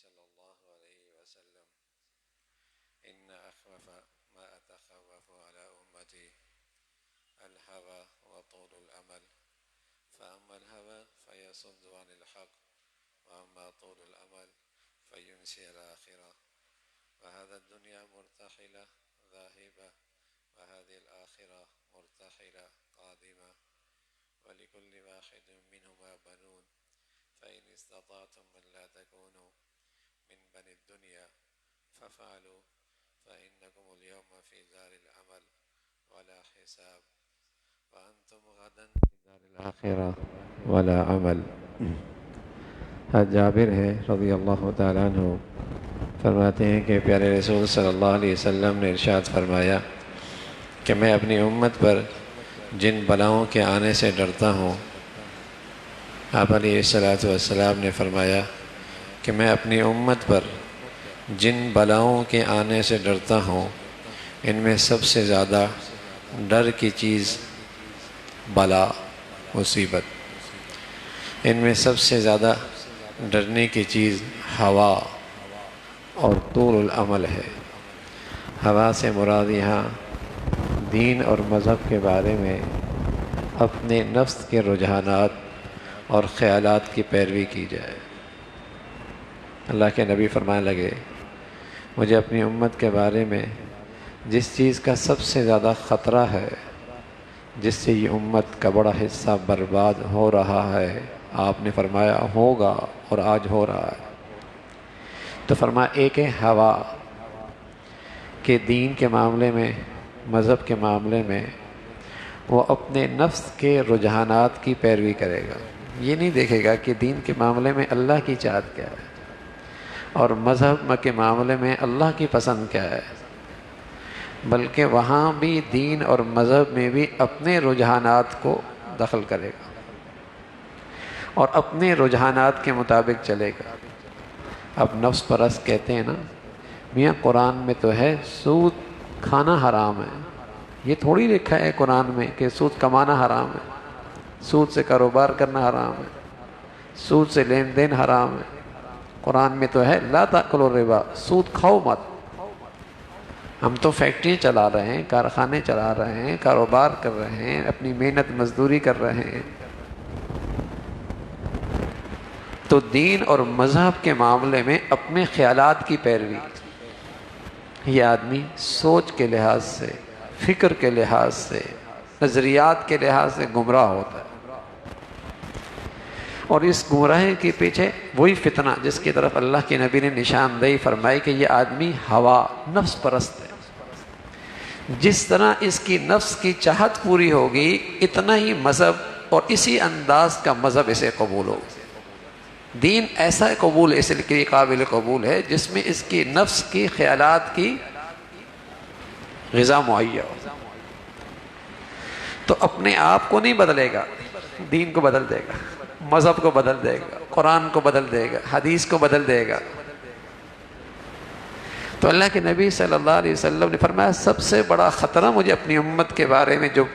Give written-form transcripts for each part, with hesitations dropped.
صلی اللہ علیہ وسلم ان اخوف ما اتخوف على امتی الهوى وطول الامل فاما الهوى فيصد عن الحق واما طول الامل فينسي الاخره وهذا الدنيا مرتحله ذاهبه وهذه الاخره مرتحله قادمه ولكل واحد منهما بنون فإن استطعتم من لا تكونوا من بني الدنيا ففعلوا فإنكم اليوم في دار العمل ولا حساب وأنتم غدا في دار الآخرة ولا عمل. جابر ہے رضی اللہ تعالیٰ عنہ فرماتے ہیں کہ پیارے رسول صلی اللہ علیہ وسلم نے ارشاد فرمایا کہ میں اپنی امت پر جن بلاؤں کے آنے سے ڈرتا ہوں، آپ علیہ الصلاۃ والسلام نے فرمایا کہ میں اپنی امت پر جن بلاؤں کے آنے سے ڈرتا ہوں ان میں سب سے زیادہ ڈر کی چیز بلا، مصیبت، ان میں سب سے زیادہ ڈرنے کی چیز ہوا اور طول العمل ہے. ہوا سے مراد یہاں دین اور مذہب کے بارے میں اپنے نفس کے رجحانات اور خیالات کی پیروی کی جائے. اللہ کے نبی فرمانے لگے مجھے اپنی امت کے بارے میں جس چیز کا سب سے زیادہ خطرہ ہے، جس سے یہ امت کا بڑا حصہ برباد ہو رہا ہے، آپ نے فرمایا ہوگا اور آج ہو رہا ہے. تو فرمایا ایک ہے ہوا کہ دین کے معاملے میں، مذہب کے معاملے میں وہ اپنے نفس کے رجحانات کی پیروی کرے گا. یہ نہیں دیکھے گا کہ دین کے معاملے میں اللہ کی چاہت کیا ہے اور مذہب کے معاملے میں اللہ کی پسند کیا ہے، بلکہ وہاں بھی دین اور مذہب میں بھی اپنے رجحانات کو دخل کرے گا اور اپنے رجحانات کے مطابق چلے گا. اب نفس پرست کہتے ہیں نا میاں قرآن میں تو ہے سود کھانا حرام ہے، یہ تھوڑی لکھا ہے قرآن میں کہ سود کمانا حرام ہے، سود سے کاروبار کرنا حرام ہے، سود سے لین دین حرام ہے. قرآن میں تو ہے لا تاکلوا الربا، سود کھاؤ مت. ہم تو فیکٹری چلا رہے ہیں، کارخانے چلا رہے ہیں، کاروبار کر رہے ہیں، اپنی محنت مزدوری کر رہے ہیں. تو دین اور مذہب کے معاملے میں اپنے خیالات کی پیروی، یہ آدمی سوچ کے لحاظ سے، فکر کے لحاظ سے، نظریات کے لحاظ سے گمراہ ہوتا ہے. اور اس گمراہی کے پیچھے وہی فتنہ جس کی طرف اللہ کے نبی نے نشاندہی فرمائی کہ یہ آدمی ہوا، نفس پرست ہے. جس طرح اس کی نفس کی چاہت پوری ہوگی اتنا ہی مذہب اور اسی انداز کا مذہب اسے قبول ہوگا. دین ایسا قبول اس لیے قابل قبول ہے جس میں اس کی نفس کی خیالات کی غذا مہیا ہو. تو اپنے آپ کو نہیں بدلے گا، دین کو بدل دے گا، مذہب کو بدل دے گا، قرآن کو بدل دے گا، حدیث کو بدل دے گا. تو اللہ کے نبی صلی اللہ علیہ وسلم نے فرمایا سب سے بڑا خطرہ مجھے اپنی امت کے بارے میں جو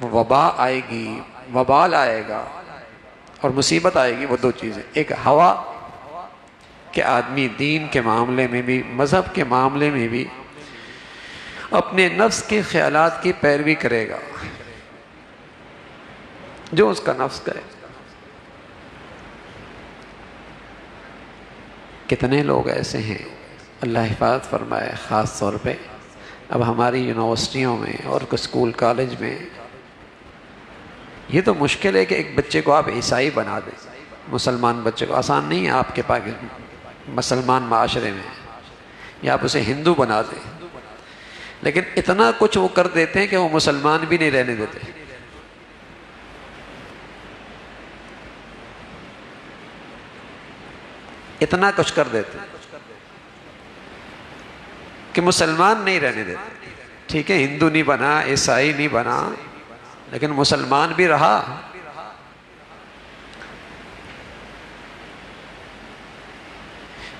وبا آئے گی، وبال آئے گا اور مصیبت آئے گی، وہ دو چیزیں. ایک ہوا کہ آدمی دین کے معاملے میں بھی مذہب کے معاملے میں بھی اپنے نفس کے خیالات کی پیروی کرے گا جو اس کا نفس کہے. کتنے لوگ ایسے ہیں اللہ حفاظت فرمائے، خاص طور پہ اب ہماری یونیورسٹیوں میں اور اسکول کالج میں یہ تو مشکل ہے کہ ایک بچے کو آپ عیسائی بنا دیں، مسلمان بچے کو. آسان نہیں ہے آپ کے پاس مسلمان معاشرے میں، یا آپ اسے ہندو بنا دیں، لیکن اتنا کچھ وہ کر دیتے ہیں کہ وہ مسلمان بھی نہیں رہنے دیتے. اتنا کچھ کر دیتے ہیں کہ مسلمان نہیں رہنے دیتے. ٹھیک ہے ہندو نہیں بنا، عیسائی نہیں بنا، لیکن مسلمان بھی رہا.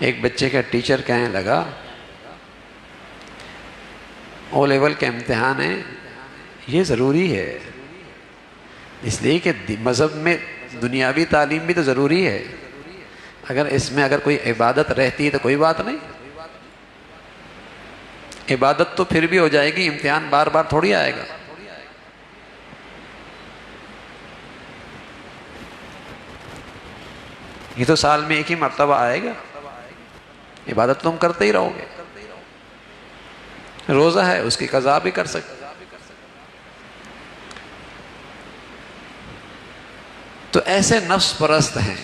ایک بچے کا ٹیچر کہنے لگا او لیول کا امتحان ہے، یہ ضروری ہے اس لیے کہ مذہب میں دنیاوی تعلیم بھی تو ضروری ہے. اگر اس میں اگر کوئی عبادت رہتی تو کوئی بات نہیں، عبادت تو پھر بھی ہو جائے گی، امتحان بار بار تھوڑی آئے گا۔ یہ تو سال میں ایک ہی مرتبہ آئے گا، عبادت تم کرتے ہی رہو گے۔ روزہ ہے اس کی قضا بھی کر سکتے۔ تو ایسے نفس پرست ہیں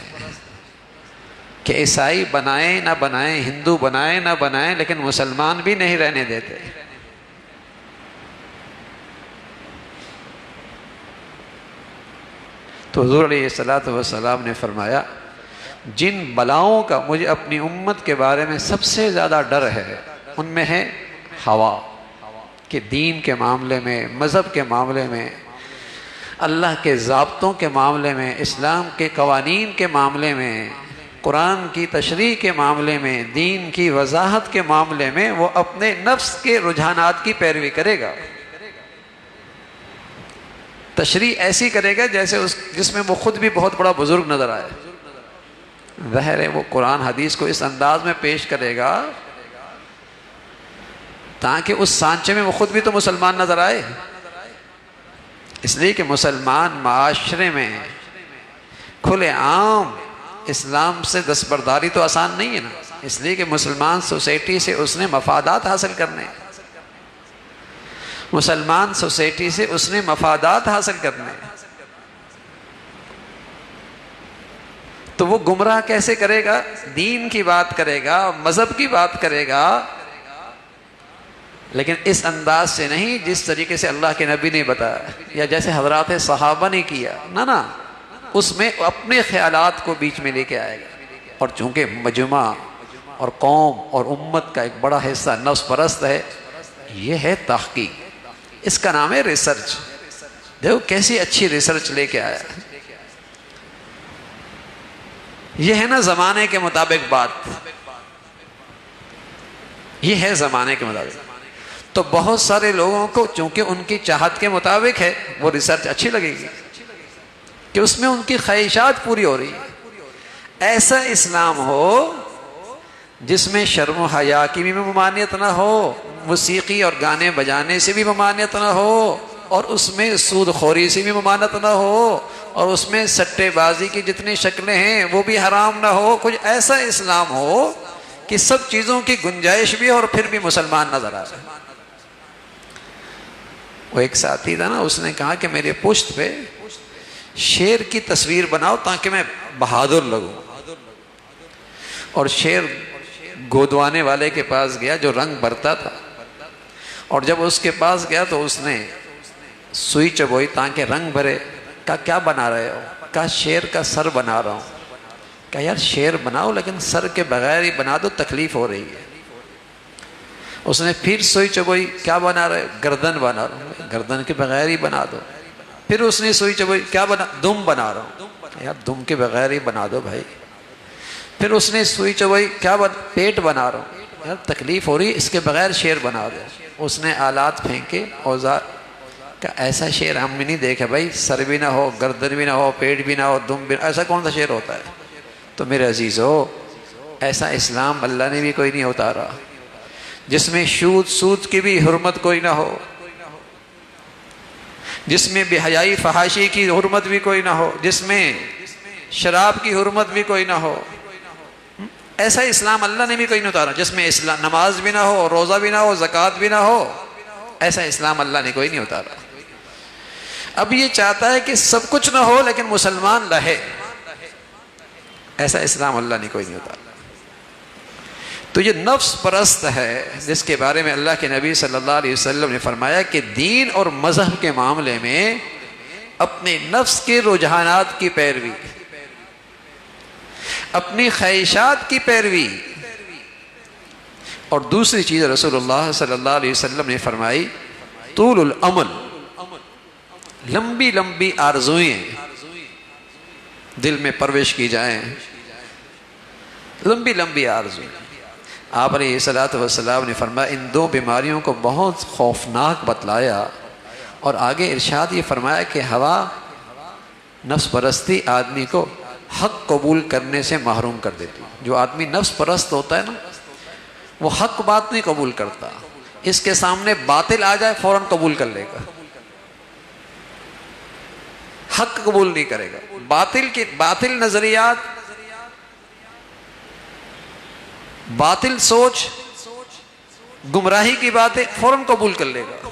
کہ عیسائی بنائیں نہ بنائیں، ہندو بنائیں نہ بنائیں، لیکن مسلمان بھی نہیں رہنے دیتے۔ تو حضور علیہ السلام نے فرمایا جن بلاؤں کا مجھے اپنی امت کے بارے میں سب سے زیادہ ڈر ہے، ان میں ہے ہوا، کہ دین کے معاملے میں، مذہب کے معاملے میں، اللہ کے ضابطوں کے معاملے میں، اسلام کے قوانین کے معاملے میں، قرآن کی تشریح کے معاملے میں، دین کی وضاحت کے معاملے میں وہ اپنے نفس کے رجحانات کی پیروی کرے گا۔ تشریح ایسی کرے گا جیسے جس میں وہ خود بھی بہت بڑا بزرگ نظر آئے۔ ظاہر ہے وہ قرآن حدیث کو اس انداز میں پیش کرے گا تاکہ اس سانچے میں وہ خود بھی تو مسلمان نظر آئے۔ اس لیے کہ مسلمان معاشرے میں کھلے عام اسلام سے دستبرداری تو آسان نہیں ہے نا، اس لیے کہ مسلمان سوسائٹی سے اس نے مفادات حاصل کرنے، مسلمان سوسائٹی سے اس نے مفادات حاصل کرنے، تو وہ گمراہ کیسے کرے گا؟ دین کی بات کرے گا، مذہب کی بات کرے گا، لیکن اس انداز سے نہیں جس طریقے سے اللہ کے نبی نے بتایا یا جیسے حضرات صحابہ نے کیا، نہ اس میں اپنے خیالات کو بیچ میں لے کے آئے گا۔ اور چونکہ مجمع اور قوم اور امت کا ایک بڑا حصہ نفس پرست ہے، یہ ہے تحقیق، اس کا نام ہے ریسرچ۔ دیکھو کیسی اچھی ریسرچ لے کے آیا، یہ ہے نا زمانے کے مطابق بات، یہ ہے زمانے کے مطابق۔ تو بہت سارے لوگوں کو چونکہ ان کی چاہت کے مطابق ہے وہ ریسرچ اچھی لگے گی کہ اس میں ان کی خواہشات پوری ہو رہی ہے۔ ایسا اسلام ہو جس میں شرم و حیا کی بھی ممانعت نہ ہو، موسیقی اور گانے بجانے سے بھی ممانعت نہ ہو، اور اس میں سود خوری سے بھی ممانعت نہ ہو، اور اس میں سٹے بازی کی جتنی شکلیں ہیں وہ بھی حرام نہ ہو۔ کچھ ایسا اسلام ہو کہ سب چیزوں کی گنجائش بھی اور پھر بھی مسلمان نظر آ رہا ہے۔ وہ ایک ساتھی تھا نا، اس نے کہا کہ میرے پشت پہ شیر کی تصویر بناؤ تاکہ میں بہادر لگوں، اور شیر گودوانے والے کے پاس گیا جو رنگ بھرتا تھا، اور جب اس کے پاس گیا تو اس نے سوئی چبوئی تاکہ رنگ بھرے۔ کہا کیا بنا رہے ہو؟ کہا شیر کا سر بنا رہا ہوں۔ کہا یار شیر بناؤ لیکن سر کے بغیر ہی بنا دو، تکلیف ہو رہی ہے۔ اس نے پھر سوئی چبوئی، کیا بنا رہے؟ گردن بنا رہا ہوں۔ گردن کے بغیر ہی بنا دو۔ پھر اس نے سوئی چبوئی، کیا بنا؟ دم بنا رہا ہوں۔ یار دم کے بغیر ہی بنا دو بھائی۔ پھر اس نے سوئی چبوئی، کیا پیٹ بنا رہا ہوں۔ یار تکلیف ہو رہی، اس کے بغیر شیر بنا دو۔ اس نے آلات پھینکے، اوزار کا ایسا شیر ہم بھی نہیں دیکھا بھائی، سر بھی نہ ہو، گردن بھی نہ ہو، پیٹ بھی نہ ہو، دم بھی، ایسا کون سا شیر ہوتا ہے؟ تو میرے عزیزو، ایسا اسلام اللہ نے بھی کوئی نہیں اتارا جس میں سود کی بھی حرمت کوئی نہ ہو، جس میں بے حیائی فحاشی کی حرمت بھی کوئی نہ ہو، جس میں شراب کی حرمت بھی کوئی نہ ہو۔ ایسا اسلام اللہ نے بھی کوئی نہیں اتارا جس میں نماز بھی نہ ہو، روزہ بھی نہ ہو، زکوٰۃ بھی نہ ہو۔ ایسا اسلام اللہ نے کوئی نہیں اتارا۔ اب یہ چاہتا ہے کہ سب کچھ نہ ہو لیکن مسلمان رہے، ایسا اسلام اللہ نے کوئی نہیں اتارا۔ تو یہ نفس پرست ہے جس کے بارے میں اللہ کے نبی صلی اللہ علیہ وسلم نے فرمایا کہ دین اور مذہب کے معاملے میں اپنے نفس کے رجحانات کی پیروی، اپنی خواہشات کی پیروی، اور دوسری چیز رسول اللہ صلی اللہ علیہ وسلم نے فرمائی طول العمل، لمبی لمبی آرزوئیں دل میں پرورش کی جائیں، لمبی لمبی آرزوئیں۔ آپ علیہ السلام نے فرمایا ان دو بیماریوں کو بہت خوفناک بتلایا، اور آگے ارشاد یہ فرمایا کہ ہوا، نفس پرستی آدمی کو حق قبول کرنے سے محروم کر دیتی ہے۔ جو آدمی نفس پرست ہوتا ہے نا، وہ حق بات نہیں قبول کرتا، اس کے سامنے باطل آ جائے فوراً قبول کر لے گا، حق قبول نہیں کرے گا۔ باطل نظریات، باطل سوچ، گمراہی کی باتیں فوراً قبول کر لے گا،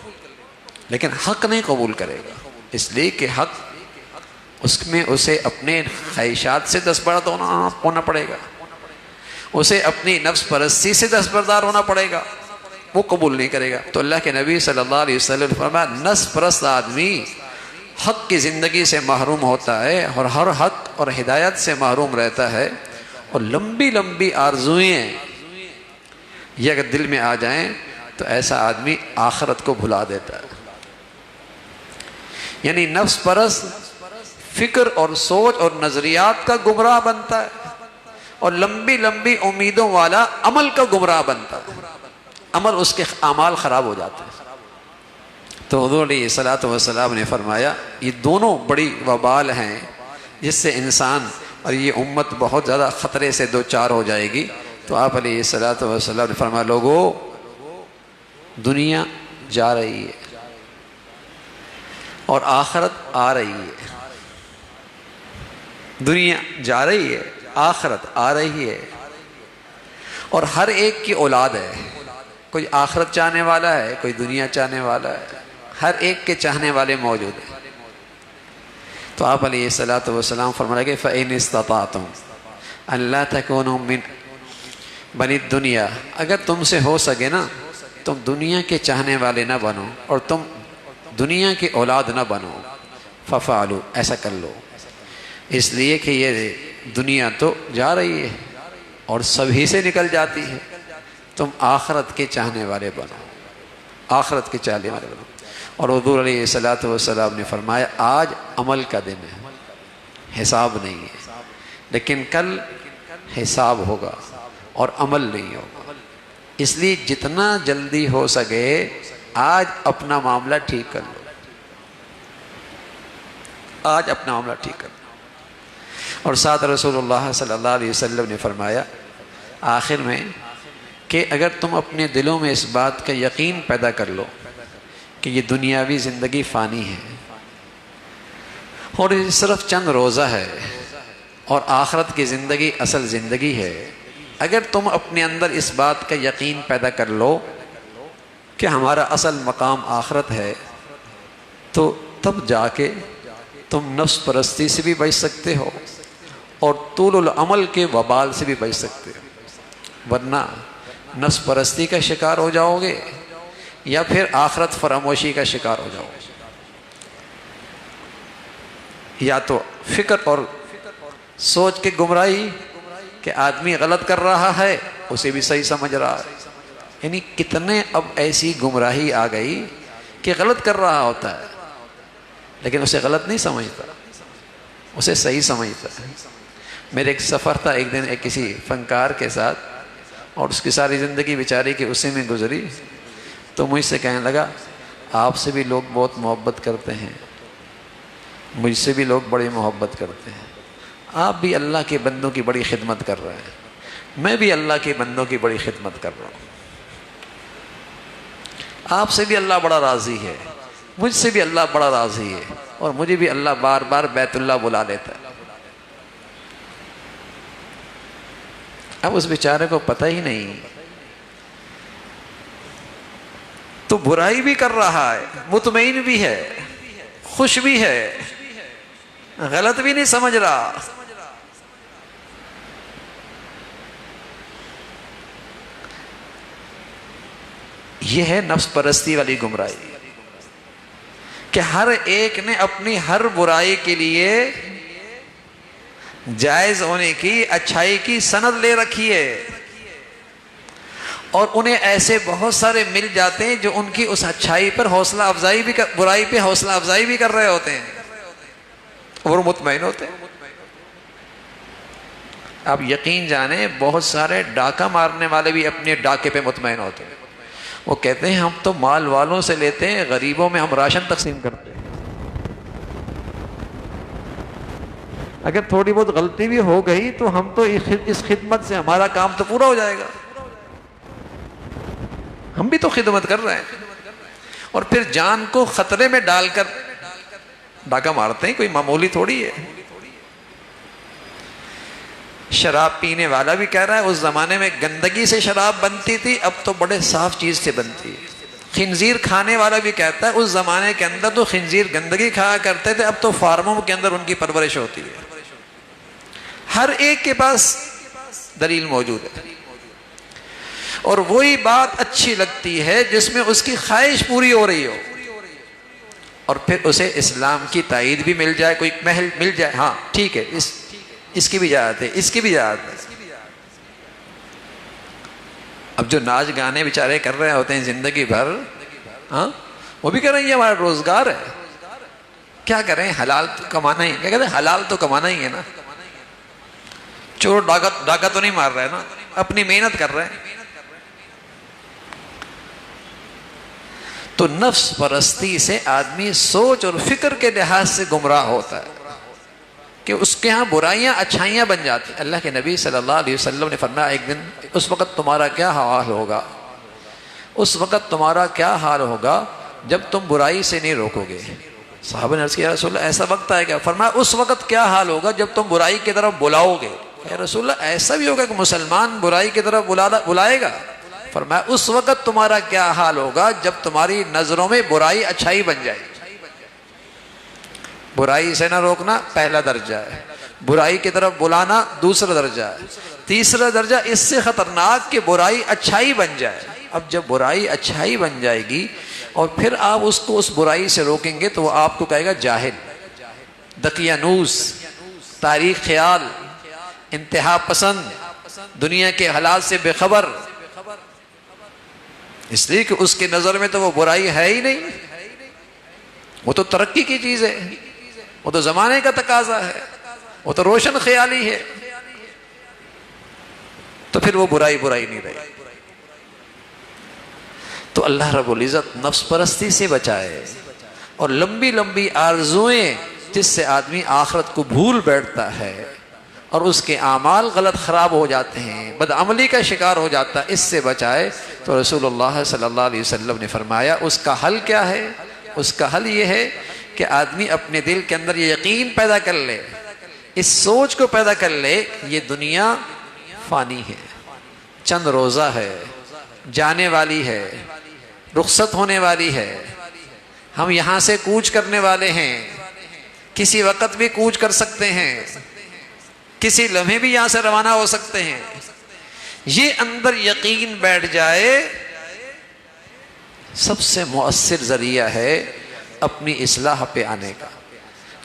لیکن حق نہیں قبول کرے گا، اس لیے کہ حق اس میں اسے اپنے خواہشات سے دستبرد ہونا پڑے گا، اسے اپنی نفس پرستی سے دستبردار ہونا پڑے گا، وہ قبول نہیں کرے گا۔ تو اللہ کے نبی صلی اللہ علیہ وسلم نے فرمایا نفس پرست آدمی حق کی زندگی سے محروم ہوتا ہے اور ہر حق اور ہدایت سے محروم رہتا ہے، اور لمبی لمبی آرزوئیں یہ اگر دل میں آ جائیں تو ایسا آدمی آخرت کو بھلا دیتا ہے۔ یعنی نفس پرست فکر اور سوچ اور نظریات کا گمراہ بنتا ہے، اور لمبی لمبی امیدوں والا عمل کا گمراہ بنتا ہے، عمل اس کے اعمال خراب ہو جاتے ہیں۔ تو حضور علیہ الصلوۃ والسلام نے فرمایا یہ دونوں بڑی وبال ہیں جس سے انسان اور یہ امت بہت زیادہ خطرے سے دوچار ہو جائے گی۔ تو آپ علیہ الصلوۃ والسلام نے فرمایا لوگوں، دنیا جا رہی ہے اور آخرت آ رہی ہے، دنیا جا رہی ہے، آخرت آ رہی ہے، اور ہر ایک کی اولاد ہے، کوئی آخرت چاہنے والا ہے، کوئی دنیا چاہنے والا ہے، ہر ایک کے چاہنے والے موجود ہیں۔ تو آپ علیہ الصلوۃ والسلام فرمایا کہ فَإِنِ اسْتَطَعْتُمْ أَن لَا تَكُونُوا مِنْ بنی دنیا، اگر تم سے ہو سکے نا تم دنیا کے چاہنے والے نہ بنو اور تم دنیا کی اولاد نہ بنو، فَفَعَلُوا، ایسا کر لو، اس لیے کہ یہ دنیا تو جا رہی ہے اور سبھی سے نکل جاتی ہے، تم آخرت کے چاہنے والے بنو، آخرت کے چاہنے والے بنو۔ اور حضور علیہ الصلوۃ والسلام نے فرمایا آج عمل کا دن ہے، حساب نہیں ہے، لیکن کل حساب ہوگا اور عمل نہیں ہوگا، اس لیے جتنا جلدی ہو سکے آج اپنا معاملہ ٹھیک کر لو، آج اپنا معاملہ ٹھیک کر لو۔ اور ساتھ رسول اللہ صلی اللہ علیہ وسلم نے فرمایا آخر میں کہ اگر تم اپنے دلوں میں اس بات کا یقین پیدا کر لو کہ یہ دنیاوی زندگی فانی ہے اور یہ صرف چند روزہ ہے اور آخرت کی زندگی اصل زندگی ہے، اگر تم اپنے اندر اس بات کا یقین پیدا کر لو کہ ہمارا اصل مقام آخرت ہے، تو تب جا کے تم نفس پرستی سے بھی بچ سکتے ہو اور طول العمل کے وبال سے بھی بچ سکتے ہو، ورنہ نفس پرستی کا شکار ہو جاؤ گے یا پھر آخرت فراموشی کا شکار ہو جاؤ گے۔ یا تو فکر اور سوچ کے گمراہی کہ آدمی غلط کر رہا ہے اسے بھی صحیح سمجھ رہا ہے، یعنی کتنے اب ایسی گمراہی آ گئی کہ غلط کر رہا ہوتا ہے لیکن اسے غلط نہیں سمجھتا، اسے صحیح سمجھتا ہے۔ میرے ایک سفر تھا ایک دن ایک کسی فنکار کے ساتھ، اور اس کی ساری زندگی بیچاری کی اسی میں گزری، تو مجھ سے کہنے لگا آپ سے بھی لوگ بہت محبت کرتے ہیں، مجھ سے بھی لوگ بڑی محبت کرتے ہیں، آپ بھی اللہ کے بندوں کی بڑی خدمت کر رہے ہیں، میں بھی اللہ کے بندوں کی بڑی خدمت کر رہا ہوں، آپ سے بھی اللہ بڑا راضی ہے، مجھ سے بھی اللہ بڑا راضی ہے، اور مجھے بھی اللہ بار بار بیت اللہ بلا لیتا ہے۔ اب اس بیچارے کو پتہ ہی نہیں، تو برائی بھی کر رہا ہے، مطمئن بھی ہے، خوش بھی ہے، غلط بھی نہیں سمجھ رہا، یہ ہے نفس پرستی والی گمراہی کہ ہر ایک نے اپنی ہر برائی کے لیے جائز ہونے کی، اچھائی کی سند لے رکھی ہے، اور انہیں ایسے بہت سارے مل جاتے ہیں جو ان کی اس اچھائی پر حوصلہ افزائی بھی برائی پہ حوصلہ افزائی بھی کر رہے ہوتے ہیں اور مطمئن ہوتے ہیں۔ آپ یقین جانیں بہت سارے ڈاکہ مارنے والے بھی اپنے ڈاکے پہ مطمئن ہوتے ہیں، وہ کہتے ہیں ہم تو مال والوں سے لیتے ہیں، غریبوں میں ہم راشن تقسیم کرتے ہیں۔ اگر تھوڑی بہت غلطی بھی ہو گئی تو ہم تو اس خدمت سے ہمارا کام تو پورا ہو جائے گا، ہم بھی تو خدمت کر رہے ہیں۔ اور پھر جان کو خطرے میں ڈال کر ڈاکہ مارتے ہیں، کوئی معمولی تھوڑی ہے۔ شراب پینے والا بھی کہہ رہا ہے اس زمانے میں گندگی سے شراب بنتی تھی، اب تو بڑے صاف چیز سے بنتی ہے۔ خنزیر کھانے والا بھی کہتا ہے اس زمانے کے اندر تو خنزیر گندگی کھایا کرتے تھے، اب تو فارموں کے اندر ان کی پرورش ہوتی ہے۔ ہر ایک کے پاس دلیل موجود ہے، اور وہی بات اچھی لگتی ہے جس میں اس کی خواہش پوری ہو رہی ہو، اور پھر اسے اسلام کی تائید بھی مل جائے، کوئی محل مل جائے، ہاں ٹھیک ہے، اس کی بھی اجازت ہے، اس کی بھی اجازت ہے۔ اب جو ناچ گانے بیچارے کر رہے ہوتے ہیں زندگی بھر، ہاں وہ بھی کہہ رہے ہیں یہ ہمارا روزگار ہے، کیا کریں، حلال تو کمانا ہی، کیا کہتے ہیں حلال تو کمانا ہی ہے نا، چور ڈاکہ تو نہیں مار رہے نا، اپنی محنت کر رہے ہیں۔ تو نفس پرستی سے آدمی سوچ اور فکر کے لحاظ سے گمراہ ہوتا ہے کہ اس کے ہاں برائیاں اچھائیاں بن جاتی ہیں۔ اللہ کے نبی صلی اللہ علیہ وسلم نے فرمایا ایک دن اس وقت تمہارا کیا حال ہوگا، اس وقت تمہارا کیا حال ہوگا جب تم برائی سے نہیں روکو گے۔ صحابہ نے عرض کیا رسول اللہ ایسا وقت آئے گا؟ فرمایا اس وقت کیا حال ہوگا جب تم برائی کی طرف بلاؤ گے۔ اے رسول اللہ ایسا بھی ہوگا کہ مسلمان برائی کی طرف بلائے گا؟ فرمایا اس وقت تمہارا کیا حال ہوگا جب تمہاری نظروں میں برائی اچھائی بن جائے۔ برائی سے نہ روکنا پہلا درجہ ہے، برائی کی طرف بلانا دوسرا درجہ ہے، تیسرا درجہ اس سے خطرناک کہ برائی اچھائی بن جائے۔ اب جب برائی اچھائی بن جائے گی اور پھر آپ اس کو اس برائی سے روکیں گے تو وہ آپ کو کہے گا جاہل، دقیانوس، تاریخ خیال، انتہا پسند، دنیا کے حالات سے بے خبر، اس لیے کہ اس کی نظر میں تو وہ برائی ہے ہی نہیں، وہ تو ترقی کی چیز ہے، وہ تو زمانے کا تقاضا ہے، وہ تو روشن خیالی ہے، تو پھر وہ برائی نہیں رہی۔ تو اللہ رب العزت نفس پرستی سے بچائے اور لمبی لمبی آرزوئیں جس سے آدمی آخرت کو بھول بیٹھتا ہے اور اس کے اعمال غلط خراب ہو جاتے ہیں، بدعملی کا شکار ہو جاتا ہے، اس سے بچائے۔ تو رسول اللہ صلی اللہ علیہ وسلم نے فرمایا اس کا حل کیا ہے؟ اس کا حل یہ ہے کہ آدمی اپنے دل کے اندر یہ یقین پیدا کر لے، اس سوچ کو پیدا کر لے یہ دنیا فانی ہے، چند روزہ ہے، جانے والی ہے، رخصت ہونے والی ہے، ہم یہاں سے کوچ کرنے والے ہیں، کسی وقت بھی کوچ کر سکتے ہیں، کسی لمحے بھی یہاں سے روانہ ہو سکتے ہیں۔ یہ اندر یقین بیٹھ جائے، سب سے مؤثر ذریعہ ہے اپنی اصلاح پہ آنے کا،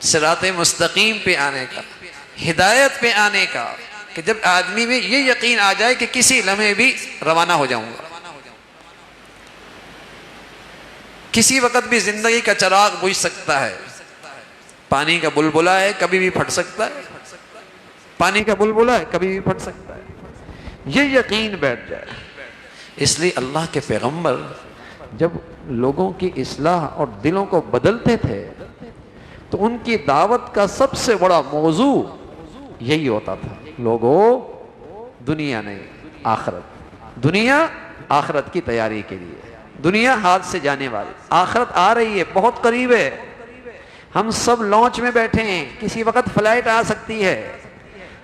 صراط مستقیم پہ آنے کا، ہدایت پہ آنے کا، کہ جب آدمی میں یہ یقین آ جائے کہ کسی لمحے بھی روانہ ہو جاؤں گا، کسی وقت بھی زندگی کا چراغ بجھ سکتا ہے، پانی کا بلبلا ہے کبھی بھی پھٹ سکتا ہے، پانی کا بلبلا ہے کبھی بھی پھٹ سکتا ہے، یہ یقین بیٹھ جائے۔ اس لیے اللہ کے پیغمبر جب لوگوں کی اصلاح اور دلوں کو بدلتے تھے تو ان کی دعوت کا سب سے بڑا موضوع یہی ہوتا تھا، لوگوں دنیا نہیں آخرت، دنیا آخرت کی تیاری کے لیے، دنیا ہاتھ سے جانے والی، آخرت آ رہی ہے، بہت قریب ہے، ہم سب لانچ میں بیٹھے ہیں، کسی وقت فلائٹ آ سکتی ہے،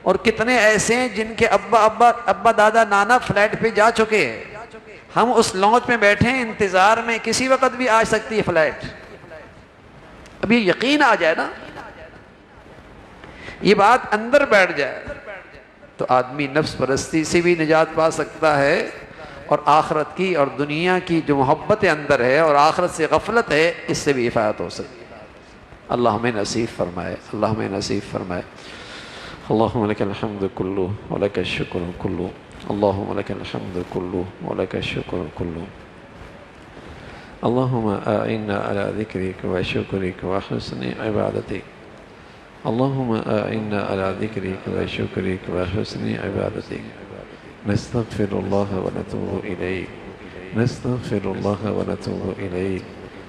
اور کتنے ایسے ہیں جن کے ابا دادا نانا فلائٹ پہ جا چکے ہیں، ہم اس لانچ میں بیٹھے ہیں انتظار میں، کسی وقت بھی آ سکتی ہے فلائٹ۔ اب یہ یقین آ جائے نا، یہ بات اندر بیٹھ جائے تو آدمی نفس پرستی سے بھی نجات پا سکتا ہے، اور آخرت کی اور دنیا کی جو محبت اندر ہے اور آخرت سے غفلت ہے اس سے بھی حفاظت ہو سکتی ہے۔ اللہ ہمیں نصیب فرمائے، اللہ ہمیں نصیب فرمائے۔ اللہم لک الحمد کلو ولک الشکر کلو، اللہم لک الحمد کلو ولک الشکر کلو، اللہم اعنا علی ذکرک وشکرک وحسن عبادتک، اللہم اعنا علی ذکرک وشکرک وحسن عبادتک، نستغفر اللہ ونتوب الیک، نستغفر اللہ ونتوب الیک،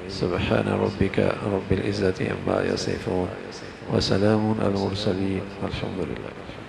سبحان ربك رب العزة عما يصفون وسلام على المرسلين والحمد لله.